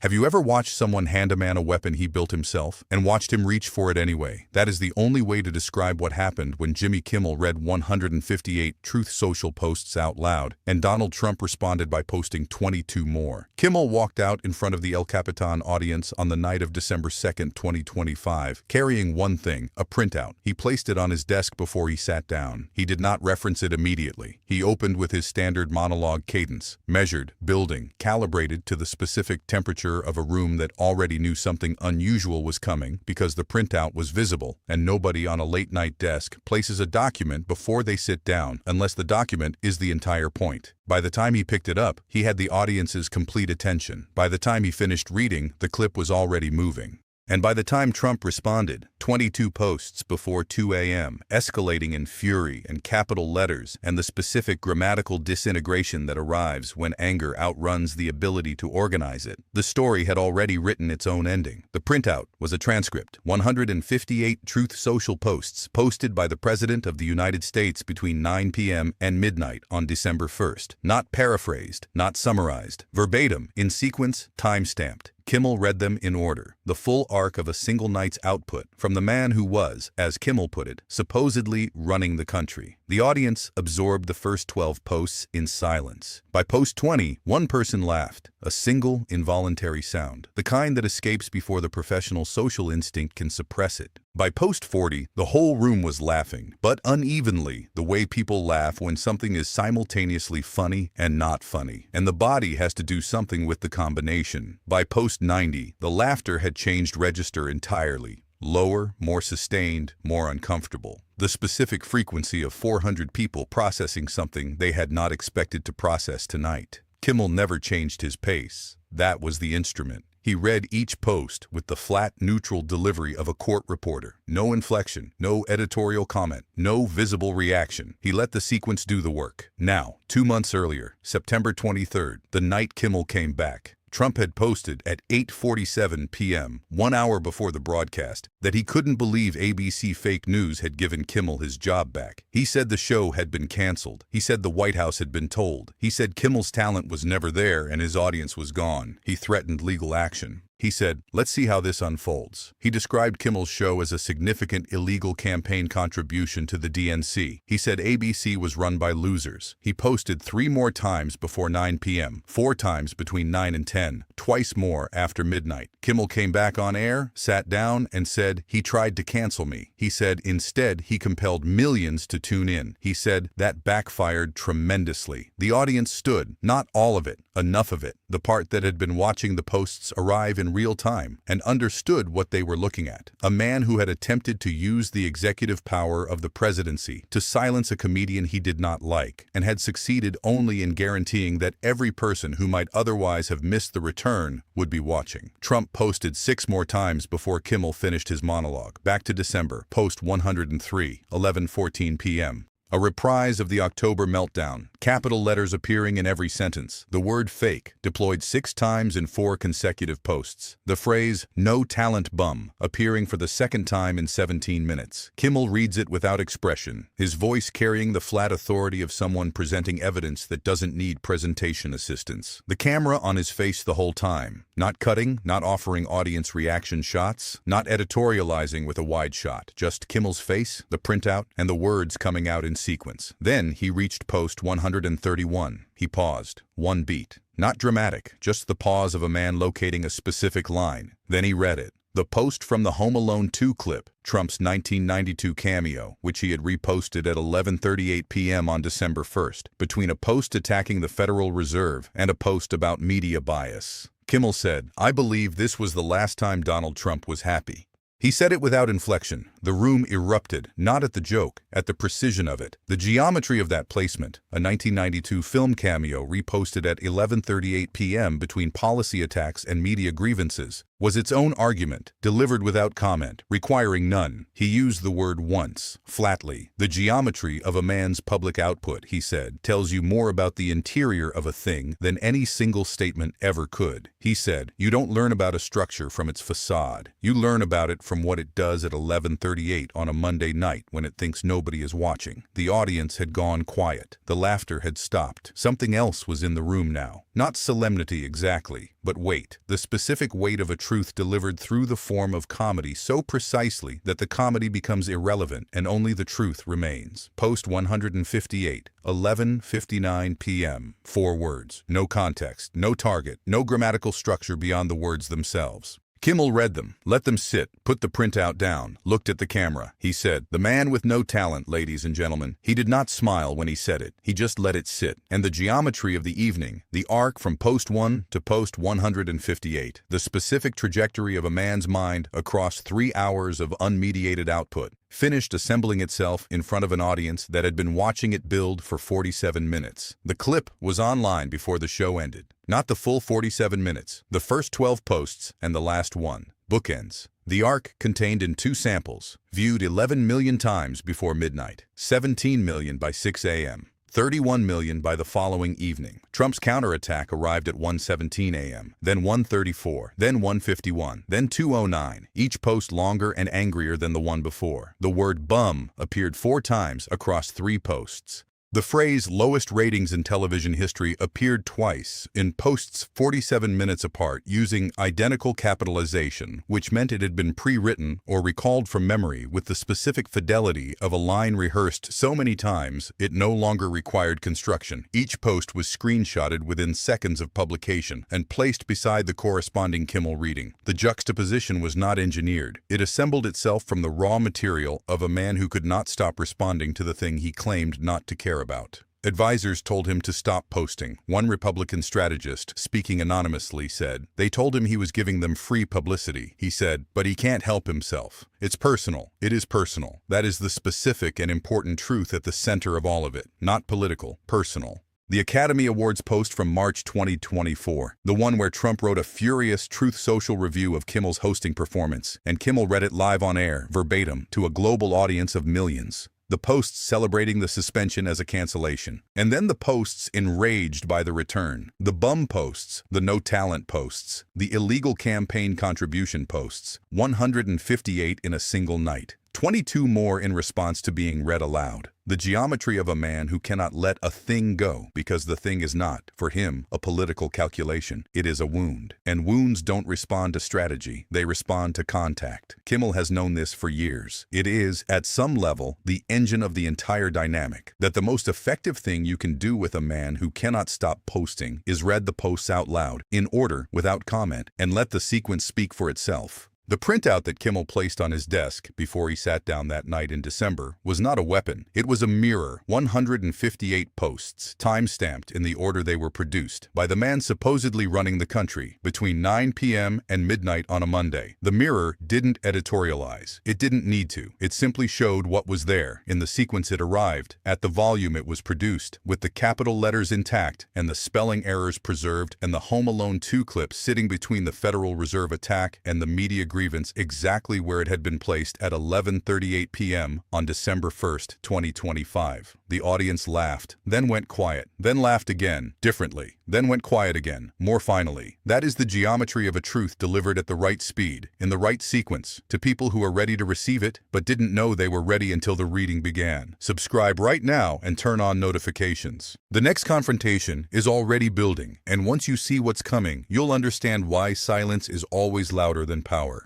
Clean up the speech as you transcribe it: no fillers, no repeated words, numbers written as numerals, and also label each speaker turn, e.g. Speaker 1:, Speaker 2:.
Speaker 1: Have you ever watched someone hand a man a weapon he built himself and watched him reach for it anyway? That is the only way to describe what happened when Jimmy Kimmel read 158 Truth Social posts out loud, and Donald Trump responded by posting 22 more. Kimmel walked out in front of the El Capitan audience on the night of December 2, 2025, carrying one thing, a printout. He placed it on his desk before he sat down. He did not reference it immediately. He opened with his standard monologue cadence, measured, building, calibrated to the specific temperature of a room that already knew something unusual was coming because the printout was visible, and nobody on a late-night desk places a document before they sit down unless the document is the entire point. By the time he picked it up, he had the audience's complete attention. By the time he finished reading, the clip was already moving. And by the time Trump responded, 22 posts before 2 a.m., escalating in fury and capital letters and the specific grammatical disintegration that arrives when anger outruns the ability to organize it. The story had already written its own ending. The printout was a transcript, 158 Truth Social posts posted by the President of the United States between 9 p.m. and midnight on December 1st. Not paraphrased, not summarized, verbatim, in sequence, time-stamped. Kimmel read them in order, the full arc of a single night's output from the man who was, as Kimmel put it, supposedly running the country. The audience absorbed the first 12 posts in silence. By post 20, one person laughed, a single, involuntary sound, the kind that escapes before the professional social instinct can suppress it. By post 40, the whole room was laughing, but unevenly, the way people laugh when something is simultaneously funny and not funny, and the body has to do something with the combination. By post 90, the laughter had changed register entirely. Lower, more sustained, more uncomfortable. The specific frequency of 400 people processing something they had not expected to process tonight. Kimmel never changed his pace. That was the instrument. He read each post with the flat, neutral delivery of a court reporter. No inflection, no editorial comment, no visible reaction. He let the sequence do the work. Now, 2 months earlier, September 23rd, the night Kimmel came back, Trump had posted at 8:47 p.m., 1 hour before the broadcast, that he couldn't believe ABC fake news had given Kimmel his job back. He said the show had been canceled. He said the White House had been told. He said Kimmel's talent was never there and his audience was gone. He threatened legal action. He said, "Let's see how this unfolds." He described Kimmel's show as a significant illegal campaign contribution to the DNC. He said ABC was run by losers. He posted 3 more times before 9 p.m., 4 times between 9 and 10, twice more after midnight. Kimmel came back on air, sat down, and said, "He tried to cancel me." He said, "Instead, he compelled millions to tune in." He said, "That backfired tremendously." The audience stood, not all of it, enough of it, the part that had been watching the posts arrive in real time and understood what they were looking at. A man who had attempted to use the executive power of the presidency to silence a comedian he did not like and had succeeded only in guaranteeing that every person who might otherwise have missed the return would be watching. Trump posted 6 more times before Kimmel finished his monologue. Back to December, post 103, 11:14 p.m. A reprise of the October meltdown, capital letters appearing in every sentence. The word fake, deployed 6 times in 4 consecutive posts. The phrase, "no talent bum," appearing for the 2nd time in 17 minutes. Kimmel reads it without expression, his voice carrying the flat authority of someone presenting evidence that doesn't need presentation assistance. The camera on his face the whole time. Not cutting, not offering audience reaction shots, not editorializing with a wide shot. Just Kimmel's face, the printout, and the words coming out in sequence. Then he reached post 131. He paused. 1 beat. Not dramatic, just the pause of a man locating a specific line. Then he read it. The post from the Home Alone 2 clip, Trump's 1992 cameo, which he had reposted at 11:38 p.m. on December 1st, between a post attacking the Federal Reserve and a post about media bias. Kimmel said, "I believe this was the last time Donald Trump was happy." He said it without inflection. The room erupted, not at the joke, at the precision of it. The geometry of that placement, a 1992 film cameo reposted at 11:38 p.m. between policy attacks and media grievances, was its own argument, delivered without comment, requiring none. He used the word once, flatly. The geometry of a man's public output, he said, tells you more about the interior of a thing than any single statement ever could. He said, "You don't learn about a structure from its facade. You learn about it from from what it does at 11:38 on a Monday night when it thinks nobody is watching. The audience had gone quiet. The laughter had stopped. Something else was in the room now. Not solemnity exactly, but weight. The specific weight of a truth delivered through the form of comedy so precisely that the comedy becomes irrelevant and only the truth remains. Post 158, 11:59 p.m. 4 words. No context, no target, no grammatical structure beyond the words themselves. Kimmel read them, let them sit, put the printout down, looked at the camera. He said, "The man with no talent, ladies and gentlemen." He did not smile when he said it. He just let it sit. And the geometry of the evening, the arc from post 1 to post 158, the specific trajectory of a man's mind across 3 hours of unmediated output, finished assembling itself in front of an audience that had been watching it build for 47 minutes. The clip was online before the show ended. Not the full 47 minutes, the first 12 posts and the last one. Bookends. The arc contained in 2 samples, viewed 11 million times before midnight, 17 million by 6 a.m., 31 million by the following evening. Trump's counterattack arrived at 1:17 a.m., then 1:34, then 1:51, then 2:09, each post longer and angrier than the one before. The word bum appeared 4 times across 3 posts. The phrase lowest ratings in television history appeared twice in posts 47 minutes apart using identical capitalization, which meant it had been pre-written or recalled from memory with the specific fidelity of a line rehearsed so many times it no longer required construction. Each post was screenshotted within seconds of publication and placed beside the corresponding Kimmel reading. The juxtaposition was not engineered. It assembled itself from the raw material of a man who could not stop responding to the thing he claimed not to care about. Advisors told him to stop posting. One Republican strategist, speaking anonymously, said, "They told him he was giving them free publicity." He said, "But he can't help himself. It's personal. It is personal. That is the specific and important truth at the center of all of it. Not political, personal." The Academy Awards post from March 2024, the one where Trump wrote a furious Truth Social review of Kimmel's hosting performance, and Kimmel read it live on air, verbatim, to a global audience of millions. The posts celebrating the suspension as a cancellation, and then the posts enraged by the return. The bum posts, the no talent posts, the illegal campaign contribution posts, 158 in a single night. 22 more in response to being read aloud. The geometry of a man who cannot let a thing go because the thing is not, for him, a political calculation. It is a wound. And wounds don't respond to strategy. They respond to contact. Kimmel has known this for years. It is, at some level, the engine of the entire dynamic. That the most effective thing you can do with a man who cannot stop posting is read the posts out loud, in order, without comment, and let the sequence speak for itself. The printout that Kimmel placed on his desk before he sat down that night in December was not a weapon. It was a mirror. 158 posts, time-stamped in the order they were produced, by the man supposedly running the country, between 9 p.m. and midnight on a Monday. The mirror didn't editorialize. It didn't need to. It simply showed what was there, in the sequence it arrived, at the volume it was produced, with the capital letters intact and the spelling errors preserved, and the Home Alone 2 clip sitting between the Federal Reserve attack and the media grievance exactly where it had been placed at 11:38 p.m. on December 1st, 2025. The audience laughed, then went quiet, then laughed again, differently, then went quiet again, more finally. That is the geometry of a truth delivered at the right speed, in the right sequence, to people who are ready to receive it, but didn't know they were ready until the reading began. Subscribe right now and turn on notifications. The next confrontation is already building, and once you see what's coming, you'll understand why silence is always louder than power.